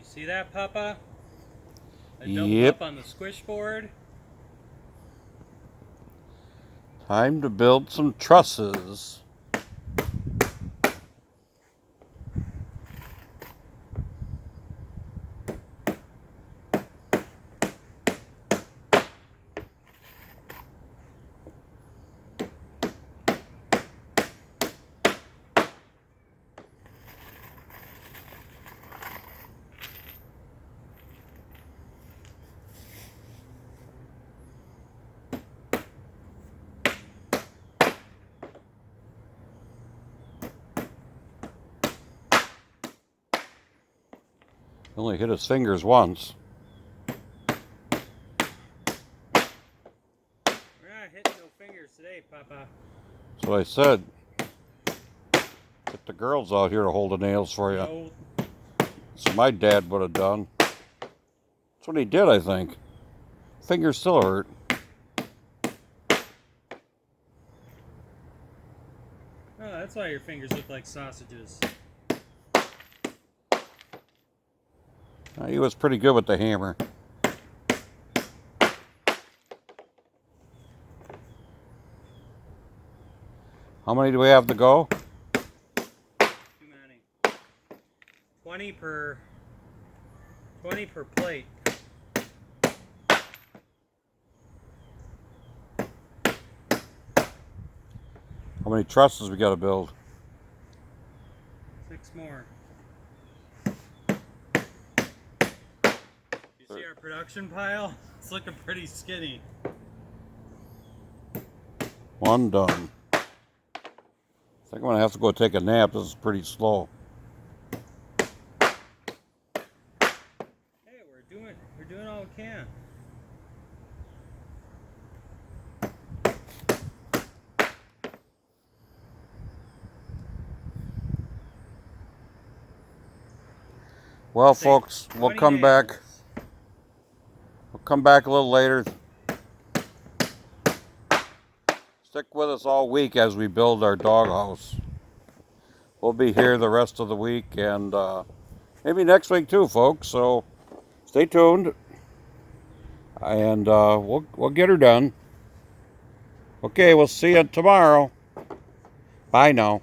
You see that, Papa? I doubled Yep. up on the squish board. Time to build some trusses. Only hit his fingers once. We're not hitting no fingers today, Papa. That's what I said. Get the girls out here to hold the nails for you. No. That's what my dad would have done. That's what he did, I think. Fingers still hurt. Oh, that's why your fingers look like sausages. He was pretty good with the hammer. How many do we have to go? Too many. 20 per plate. How many trusses we got to build? 6 more. You see our production pile? It's looking pretty skinny. One done. I think I'm going to have to go take a nap. This is pretty slow. Hey, we're doing all we can. Well, folks, we'll 20 come back. nails. We'll come back a little later. Stick with us all week as we build our doghouse. We'll be here the rest of the week and maybe next week too, folks. So stay tuned, and we'll get her done. Okay, we'll see you tomorrow. Bye now.